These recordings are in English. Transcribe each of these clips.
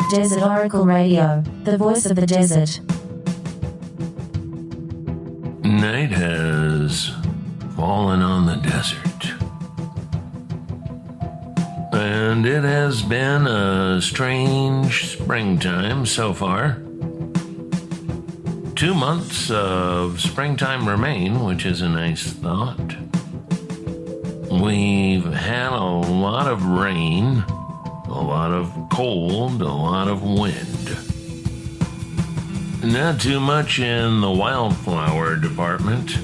Desert Oracle Radio, the voice of the desert. Night has fallen on the desert, and it has been a strange springtime so far. 2 months of springtime remain, which is a nice thought. We've had a lot of rain, a lot of cold, a lot of wind. Not too much in the wildflower department.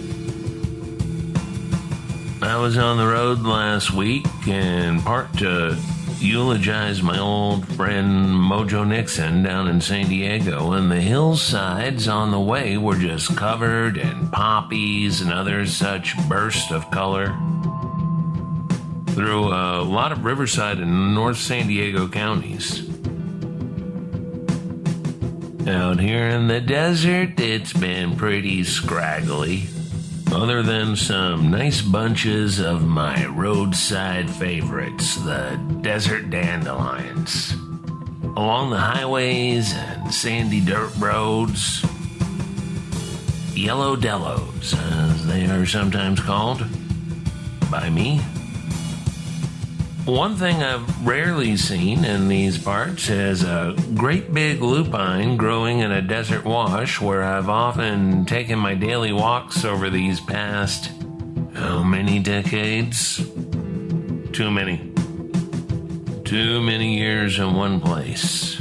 I was on the road last week, in part to eulogize my old friend Mojo Nixon down in San Diego, and the hillsides on the way were just covered in poppies and other such bursts of color. Through a lot of Riverside and North San Diego counties. Out here in the desert, it's been pretty scraggly, other than some nice bunches of my roadside favorites, the desert dandelions. Along the highways and sandy dirt roads, yellow delos, as they are sometimes called, by me. One thing I've rarely seen in these parts is a great big lupine growing in a desert wash where I've often taken my daily walks over these past, how many decades? Too many. Too many years in one place.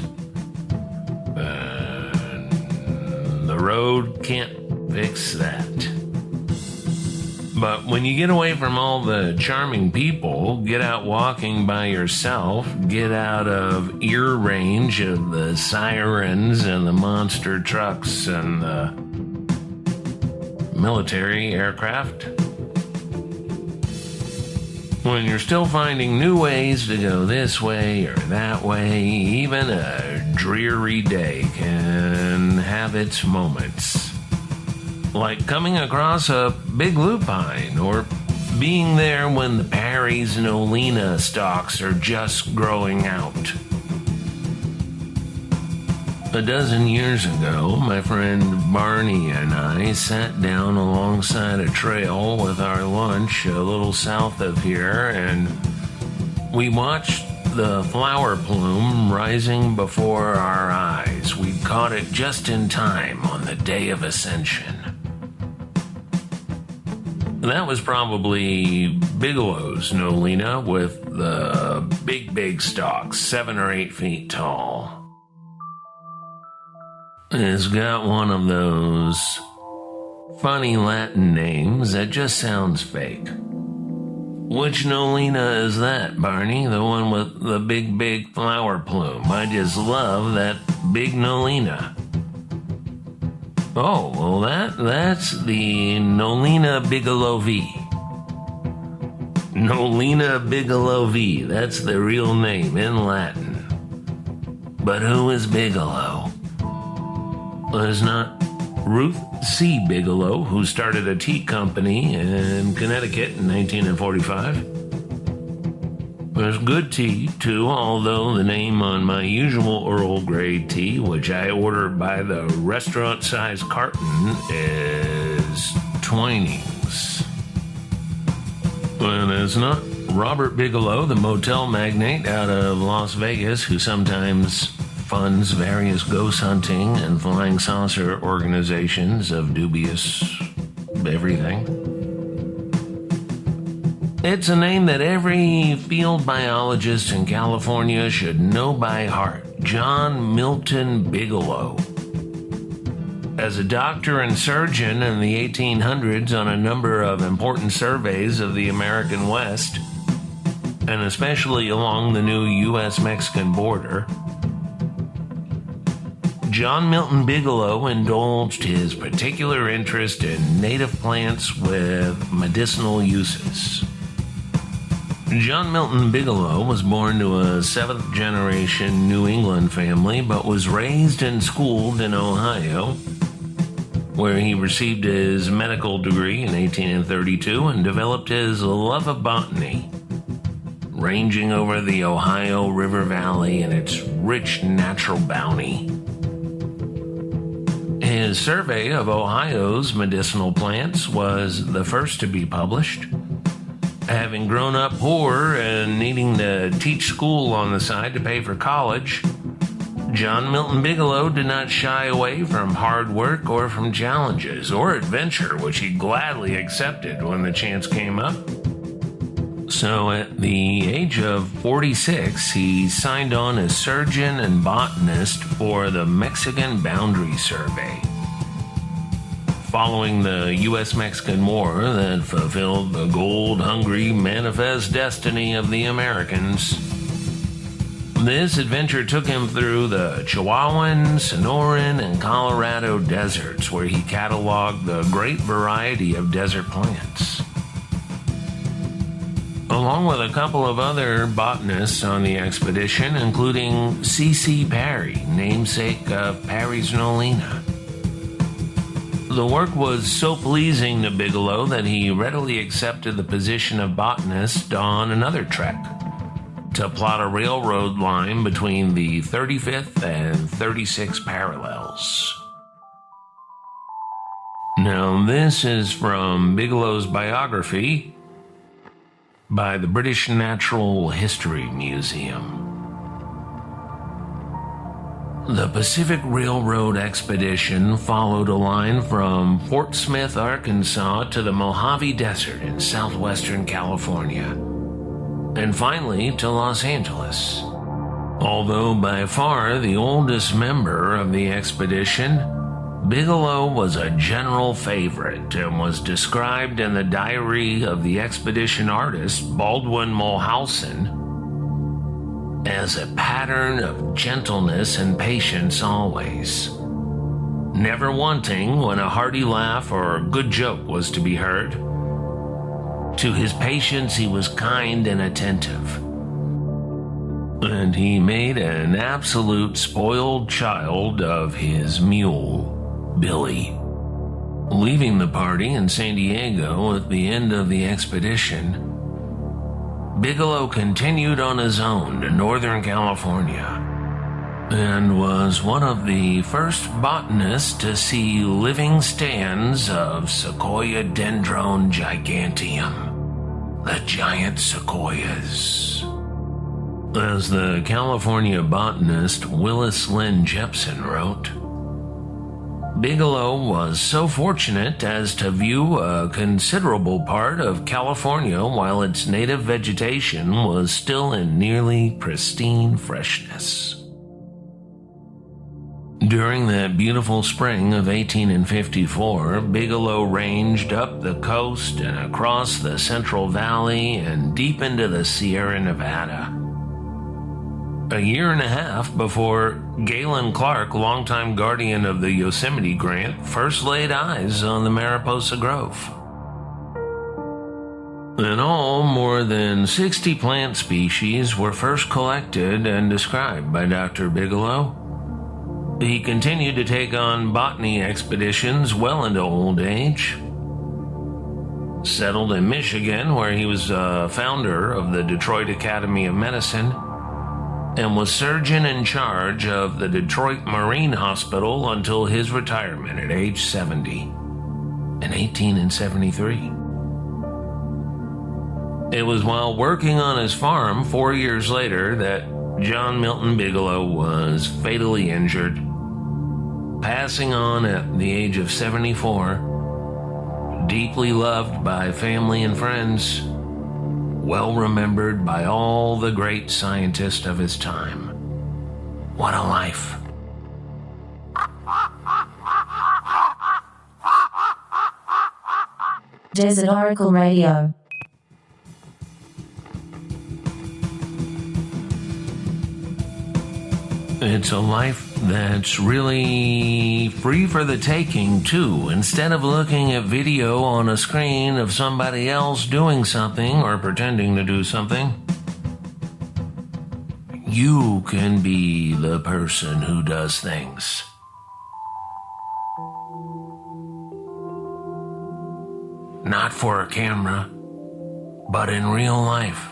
The road can't fix that. But when you get away from all the charming people, get out walking by yourself, get out of ear range of the sirens and the monster trucks and the military aircraft, when you're still finding new ways to go this way or that way, even a dreary day can have its moments. Like coming across a big lupine, or being there when the Parry's Nolina stalks are just growing out. A dozen years ago, my friend Barney and I sat down alongside a trail with our lunch a little south of here, and we watched the flower plume rising before our eyes. We caught it just in time on the day of Ascension. That was probably Bigelow's Nolina with the big stalks, 7 or 8 feet tall. It's got one of those funny Latin names that just sounds fake. Which Nolina is that, Barney? The one with the big flower plume. I just love that big Nolina. Oh, well that's the Nolina Bigelow V. Nolina Bigelow V, that's the real name in Latin. But who is Bigelow? Well, it's not Ruth C. Bigelow, who started a tea company in Connecticut in 1945. There's good tea, too, although the name on my usual Earl Grey tea, which I order by the restaurant-sized carton, is Twinings. And it's not Robert Bigelow, the motel magnate out of Las Vegas, who sometimes funds various ghost hunting and flying saucer organizations of dubious everything. It's a name that every field biologist in California should know by heart. John Milton Bigelow. As a doctor and surgeon in the 1800s on a number of important surveys of the American West, and especially along the new U.S. Mexican border, John Milton Bigelow indulged his particular interest in native plants with medicinal uses. John Milton Bigelow was born to a 7th-generation New England family, but was raised and schooled in Ohio, where he received his medical degree in 1832 and developed his love of botany, ranging over the Ohio River Valley and its rich natural bounty. His survey of Ohio's medicinal plants was the first to be published. Having grown up poor and needing to teach school on the side to pay for college, John Milton Bigelow did not shy away from hard work or from challenges or adventure, which he gladly accepted when the chance came up. So at the age of 46, he signed on as surgeon and botanist for the Mexican Boundary Survey. Following the U.S. Mexican War that fulfilled the gold-hungry manifest destiny of the Americans, this adventure took him through the Chihuahuan, Sonoran, and Colorado deserts, where he cataloged the great variety of desert plants. Along with a couple of other botanists on the expedition, including C.C. Parry, namesake of Parry's Nolina. The work was so pleasing to Bigelow that he readily accepted the position of botanist on another trek to plot a railroad line between the 35th and 36th parallels. Now, this is from Bigelow's biography by the British Natural History Museum. The Pacific Railroad expedition followed a line from Fort Smith, Arkansas to the Mojave Desert in southwestern California, and finally to Los Angeles. Although by far the oldest member of the expedition, Bigelow was a general favorite and was described in the diary of the expedition artist Baldwin Mulhausen as a pattern of gentleness and patience always, never wanting when a hearty laugh or a good joke was to be heard. To his patients he was kind and attentive, and he made an absolute spoiled child of his mule, Billy. Leaving the party in San Diego at the end of the expedition, Bigelow continued on his own to Northern California and was one of the first botanists to see living stands of Sequoia dendron giganteum, the giant sequoias. As the California botanist Willis Lynn Jepson wrote, Bigelow was so fortunate as to view a considerable part of California while its native vegetation was still in nearly pristine freshness. During that beautiful spring of 1854, Bigelow ranged up the coast and across the Central Valley and deep into the Sierra Nevada. A year and a half before Galen Clark, longtime guardian of the Yosemite Grant, first laid eyes on the Mariposa Grove. In all, more than 60 plant species were first collected and described by Dr. Bigelow. He continued to take on botany expeditions well into old age. Settled in Michigan, where he was a founder of the Detroit Academy of Medicine, and was surgeon in charge of the Detroit Marine Hospital until his retirement at age 70 in 1873. It was while working on his farm 4 years later that John Milton Bigelow was fatally injured, passing on at the age of 74, deeply loved by family and friends, well remembered by all the great scientists of his time. What a life. Desert Oracle Radio. It's a life that's really free for the taking, too. Instead of looking at video on a screen of somebody else doing something or pretending to do something, you can be the person who does things. Not for a camera, but in real life.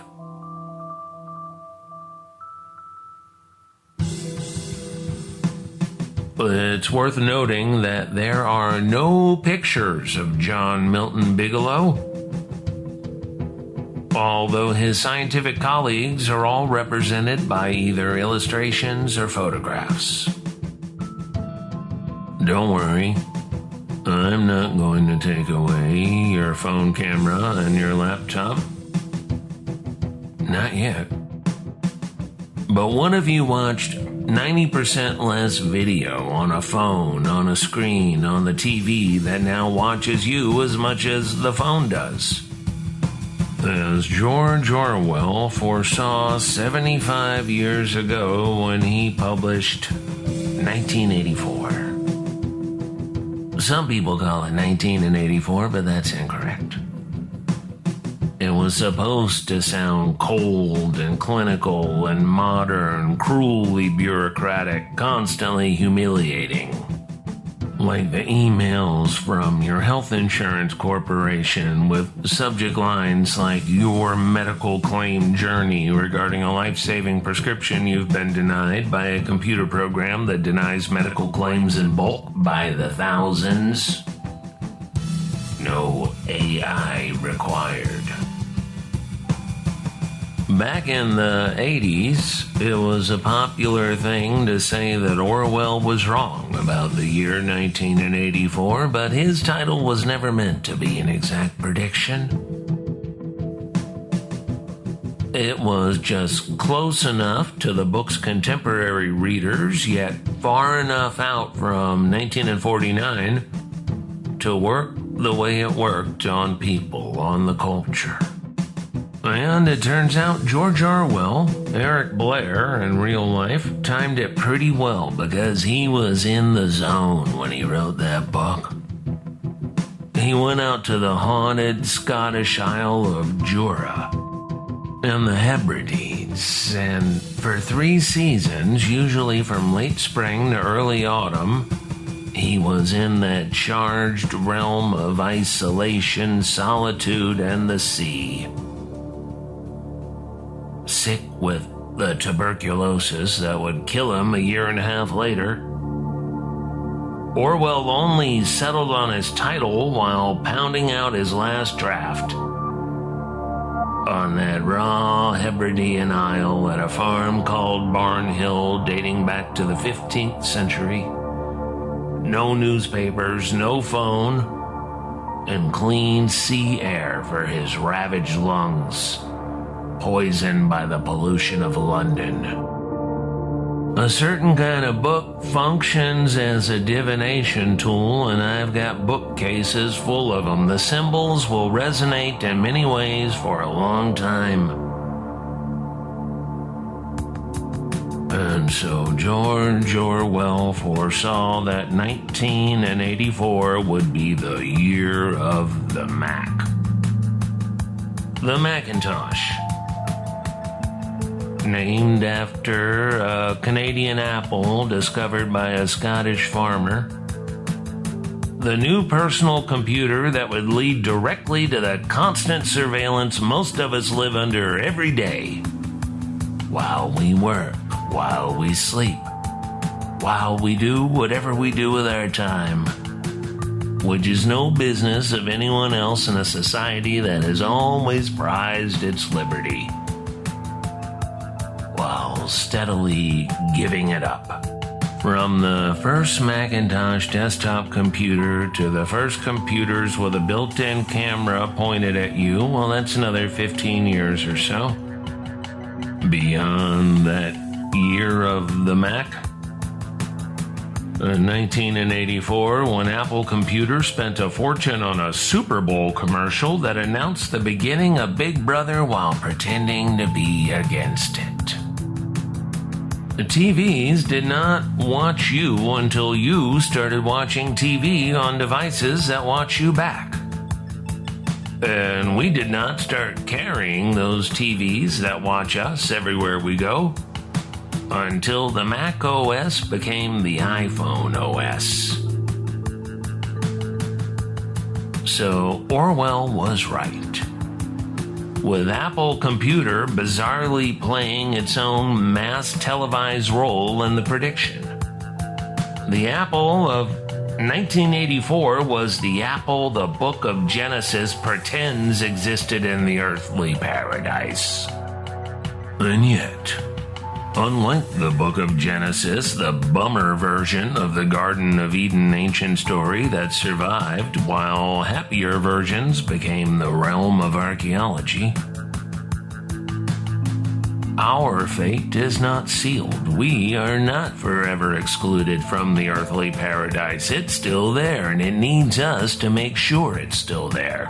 It's worth noting that there are no pictures of John Milton Bigelow, although his scientific colleagues are all represented by either illustrations or photographs. Don't worry, I'm not going to take away your phone camera and your laptop. Not yet. But what if you watched 90% less video on a phone, on a screen, on the TV that now watches you as much as the phone does? As George Orwell foresaw 75 years ago when he published 1984. Some people call it 1984, but that's incorrect. It was supposed to sound cold and clinical and modern, cruelly bureaucratic, constantly humiliating. Like the emails from your health insurance corporation with subject lines like your medical claim journey regarding a life-saving prescription you've been denied by a computer program that denies medical claims in bulk by the thousands. No AI required. Back in the 80s, it was a popular thing to say that Orwell was wrong about the year 1984, but his title was never meant to be an exact prediction. It was just close enough to the book's contemporary readers, yet far enough out from 1949 to work the way it worked on people, on the culture. And it turns out George Orwell, Eric Blair in real life, timed it pretty well because he was in the zone when he wrote that book. He went out to the haunted Scottish Isle of Jura and the Hebrides, and for 3 seasons, usually from late spring to early autumn, he was in that charged realm of isolation, solitude, and the sea. Sick with the tuberculosis that would kill him a year and a half later. Orwell only settled on his title while pounding out his last draft on that raw Hebridean isle at a farm called Barnhill dating back to the 15th century. No newspapers, no phone, and clean sea air for his ravaged lungs, poisoned by the pollution of London. A certain kind of book functions as a divination tool, and I've got bookcases full of them. The symbols will resonate in many ways for a long time. And so George Orwell foresaw that 1984 would be the year of the Mac. The Macintosh. Named after a Canadian apple discovered by a Scottish farmer. The new personal computer that would lead directly to the constant surveillance most of us live under every day. While we work, while we sleep, while we do whatever we do with our time. Which is no business of anyone else in a society that has always prized its liberty, while steadily giving it up. From the first Macintosh desktop computer to the first computers with a built-in camera pointed at you, well, that's another 15 years or so. Beyond that year of the Mac, in 1984, when Apple Computer spent a fortune on a Super Bowl commercial that announced the beginning of Big Brother while pretending to be against it. The TVs did not watch you until you started watching TV on devices that watch you back. And we did not start carrying those TVs that watch us everywhere we go until the Mac OS became the iPhone OS. So Orwell was right. With Apple Computer bizarrely playing its own mass televised role in the prediction. The apple of 1984 was the apple the book of Genesis pretends existed in the earthly paradise. And yet, unlike the book of Genesis, the bummer version of the Garden of Eden ancient story that survived while happier versions became the realm of archaeology, our fate is not sealed. We are not forever excluded from the earthly paradise. It's still there, and it needs us to make sure it's still there.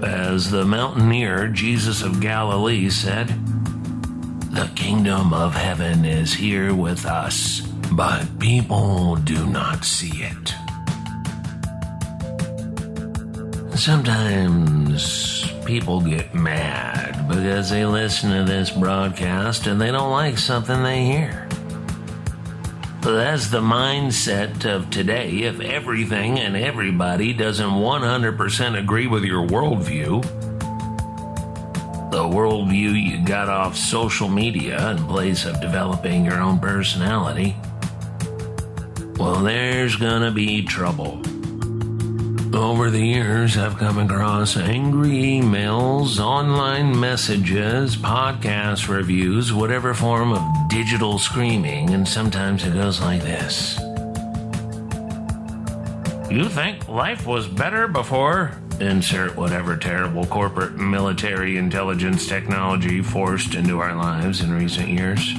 As the mountaineer Jesus of Galilee said, "The kingdom of heaven is here with us, but people do not see it." Sometimes people get mad because they listen to this broadcast and they don't like something they hear. But that's the mindset of today. If everything and everybody doesn't 100% agree with your worldview, the worldview you got off social media in place of developing your own personality, well, there's gonna be trouble. Over the years, I've come across angry emails, online messages, podcast reviews, whatever form of digital screaming, and sometimes it goes like this. "You think life was better before?" Insert whatever terrible corporate military intelligence technology forced into our lives in recent years.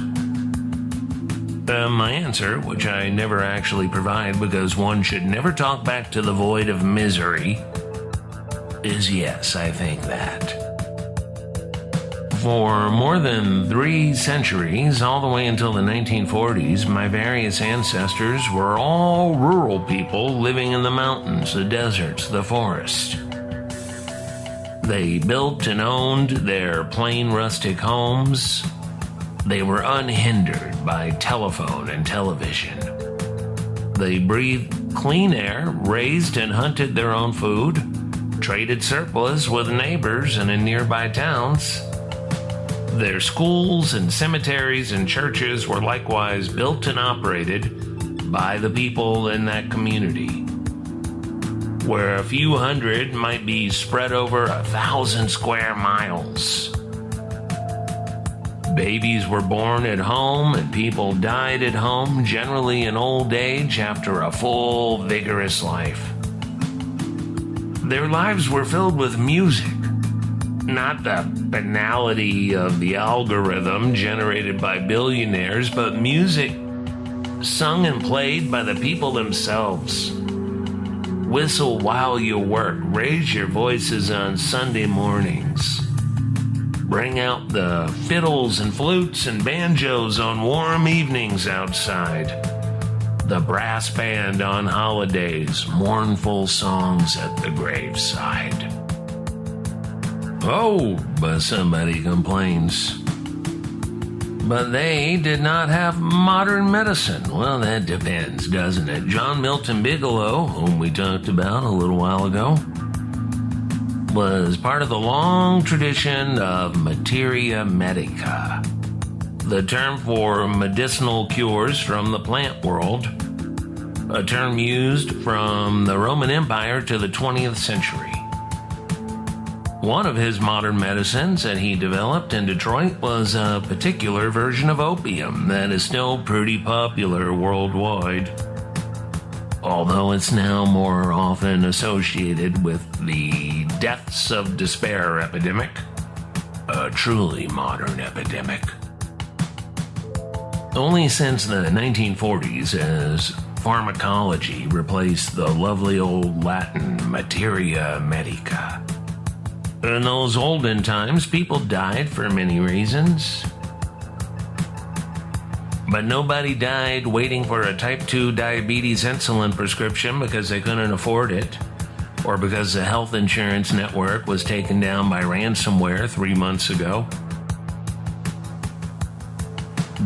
My answer, which I never actually provide because one should never talk back to the void of misery, is yes, I think that. For more than 3 centuries, all the way until the 1940s, my various ancestors were all rural people living in the mountains, the deserts, the forest. They built and owned their plain rustic homes. They were unhindered by telephone and television. They breathed clean air, raised and hunted their own food, traded surplus with neighbors and in nearby towns. Their schools and cemeteries and churches were likewise built and operated by the people in that community, where a few hundred might be spread over 1,000 square miles. Babies were born at home and people died at home, generally in old age after a full, vigorous life. Their lives were filled with music, not the banality of the algorithm generated by billionaires, but music sung and played by the people themselves. Whistle while you work, raise your voices on Sunday mornings. Bring out the fiddles and flutes and banjos on warm evenings outside. The brass band on holidays, mournful songs at the graveside. "Oh," but somebody complains, "but they did not have modern medicine." Well, that depends, doesn't it? John Milton Bigelow, whom we talked about a little while ago, was part of the long tradition of Materia Medica, the term for medicinal cures from the plant world, a term used from the Roman Empire to the 20th century. One of his modern medicines that he developed in Detroit was a particular version of opium that is still pretty popular worldwide, although it's now more often associated with the deaths of despair epidemic, a truly modern epidemic. Only since the 1940s has pharmacology replaced the lovely old Latin Materia Medica. In those olden times, people died for many reasons, but nobody died waiting for a type 2 diabetes insulin prescription because they couldn't afford it, or because the health insurance network was taken down by ransomware 3 months ago.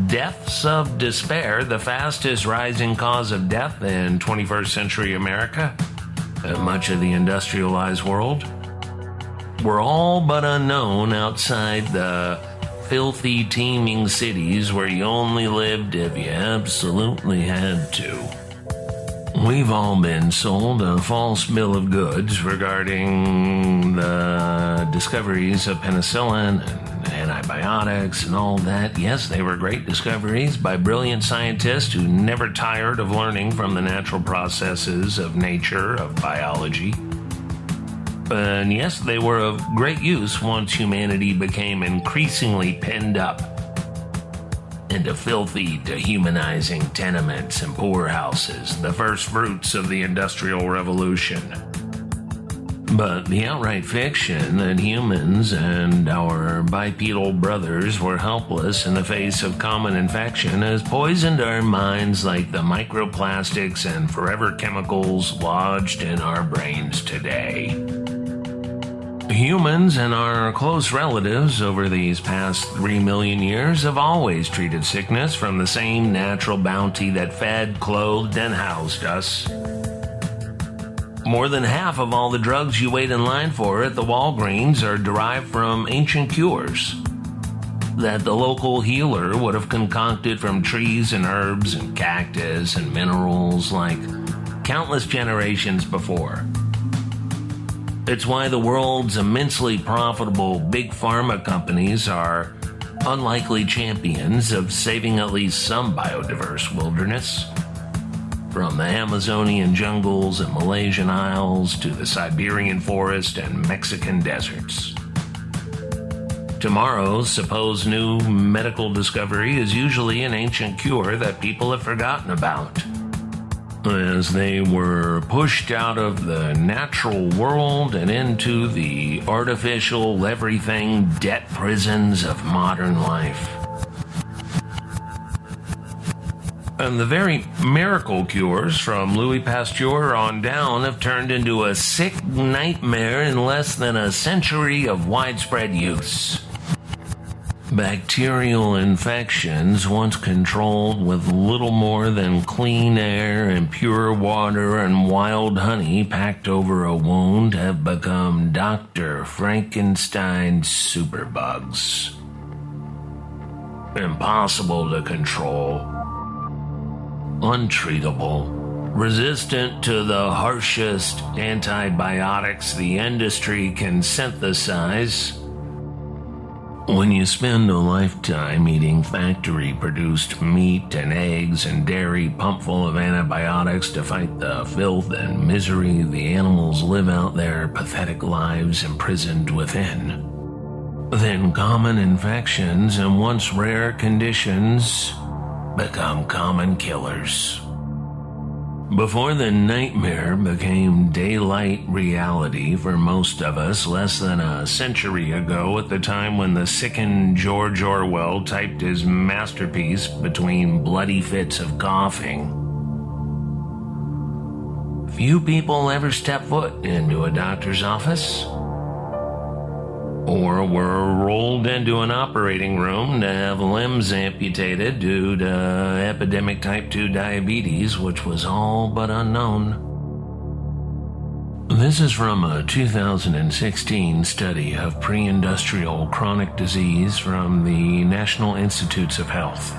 Deaths of despair, the fastest rising cause of death in 21st century America and much of the industrialized world, were all but unknown outside the filthy, teeming cities where you only lived if you absolutely had to. We've all been sold a false bill of goods regarding the discoveries of penicillin and antibiotics and all that. Yes, they were great discoveries by brilliant scientists who never tired of learning from the natural processes of nature, of biology. And yes, they were of great use once humanity became increasingly pinned up into filthy, dehumanizing tenements and poorhouses, the first fruits of the Industrial Revolution. But the outright fiction that humans and our bipedal brothers were helpless in the face of common infection has poisoned our minds like the microplastics and forever chemicals lodged in our brains today. Humans and our close relatives over these past 3 million years have always treated sickness from the same natural bounty that fed, clothed, and housed us. More than half of all the drugs you wait in line for at the Walgreens are derived from ancient cures that the local healer would have concocted from trees and herbs and cactus and minerals like countless generations before. It's why the world's immensely profitable big pharma companies are unlikely champions of saving at least some biodiverse wilderness. From the Amazonian jungles and Malaysian isles to the Siberian forest and Mexican deserts. Tomorrow's supposed new medical discovery is usually an ancient cure that people have forgotten about, as they were pushed out of the natural world and into the artificial everything debt prisons of modern life. And the very miracle cures from Louis Pasteur on down have turned into a sick nightmare in less than a century of widespread use. Bacterial infections, once controlled with little more than clean air and pure water and wild honey packed over a wound, have become Dr. Frankenstein's superbugs. Impossible to control, untreatable, resistant to the harshest antibiotics the industry can synthesize. When you spend a lifetime eating factory-produced meat and eggs and dairy pumped full of antibiotics to fight the filth and misery the animals live out their pathetic lives imprisoned within, then common infections and once rare conditions become common killers. Before the nightmare became daylight reality for most of us less than a century ago, at the time when the sickened George Orwell typed his masterpiece between bloody fits of coughing, few people ever stepped foot into a doctor's office or were rolled into an operating room to have limbs amputated due to epidemic type 2 diabetes, which was all but unknown. This is from a 2016 study of pre-industrial chronic disease from the National Institutes of Health.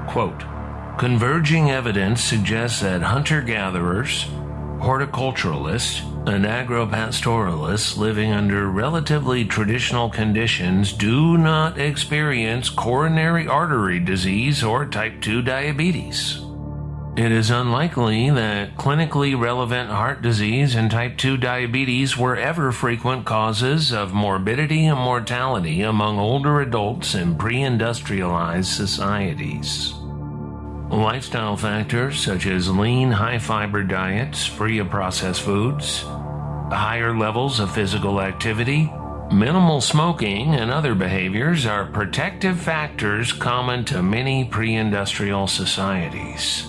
Quote, converging evidence suggests that hunter-gatherers, horticulturalists, and agropastoralists living under relatively traditional conditions do not experience coronary artery disease or type 2 diabetes. It is unlikely that clinically relevant heart disease and type 2 diabetes were ever frequent causes of morbidity and mortality among older adults in pre-industrialized societies. Lifestyle factors such as lean, high-fiber diets, free of processed foods, higher levels of physical activity, minimal smoking, and other behaviors are protective factors common to many pre-industrial societies.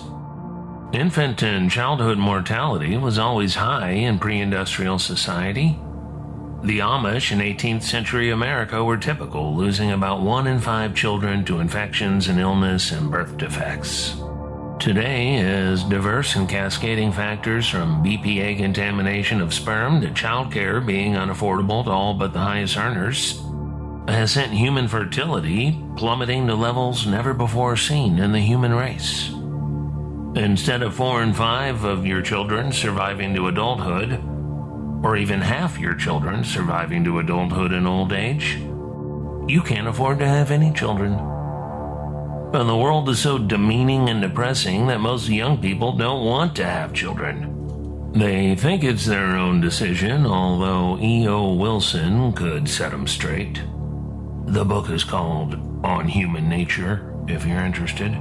Infant and childhood mortality was always high in pre-industrial society. The Amish in 18th century America were typical, losing about 1 in 5 children to infections and illness and birth defects. Today, as diverse and cascading factors from BPA contamination of sperm to childcare being unaffordable to all but the highest earners, has sent human fertility plummeting to levels never before seen in the human race. Instead of 4 and 5 of your children surviving to adulthood, or even half your children surviving to adulthood and old age, you can't afford to have any children. And the world is so demeaning and depressing that most young people don't want to have children. They think it's their own decision, although E.O. Wilson could set them straight. The book is called On Human Nature, if you're interested.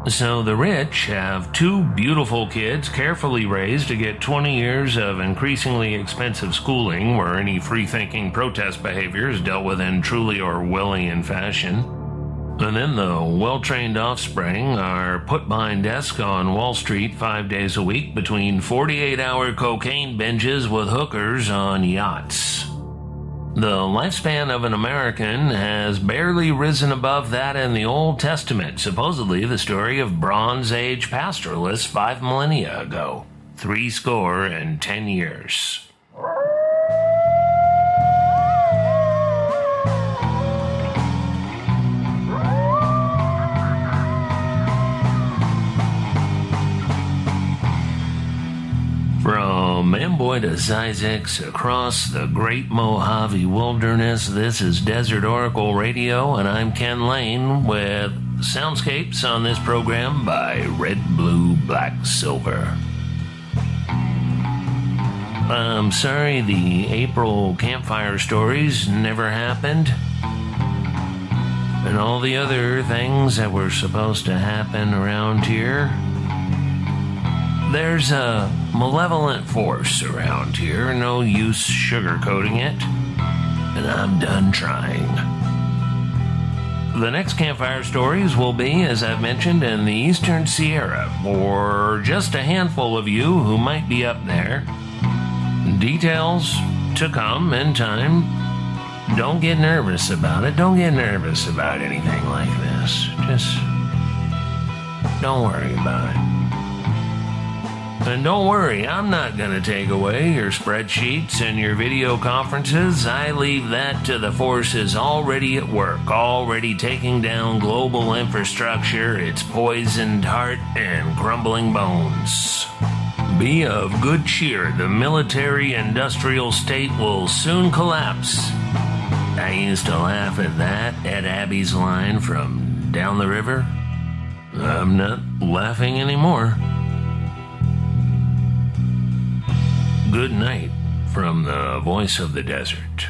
So the rich have 2 beautiful kids carefully raised to get 20 years of increasingly expensive schooling where any free-thinking protest behavior is dealt with in truly Orwellian fashion. And then the well-trained offspring are put behind desk on Wall Street 5 days a week between 48-hour cocaine binges with hookers on yachts. The lifespan of an American has barely risen above that in the Old Testament, supposedly the story of Bronze Age pastoralists 5 millennia ago, 70 years. From Amboy to Zizix across the Great Mojave Wilderness, this is Desert Oracle Radio, and I'm Ken Lane with Soundscapes on this program by RedBlueBlackSilver. I'm sorry the April campfire stories never happened, and all the other things that were supposed to happen around here. There's a malevolent force around here, no use sugarcoating it, and I'm done trying. The next campfire stories will be, as I've mentioned, in the Eastern Sierra, for just a handful of you who might be up there. Details to come in time. Don't get nervous about it. Don't get nervous about anything like this. Just don't worry about it. And don't worry, I'm not going to take away your spreadsheets and your video conferences. I leave that to the forces already at work, already taking down global infrastructure, its poisoned heart and crumbling bones. Be of good cheer, the military-industrial state will soon collapse. I used to laugh at that, at Abby's line from down the river. I'm not laughing anymore. Good night from the voice of the desert.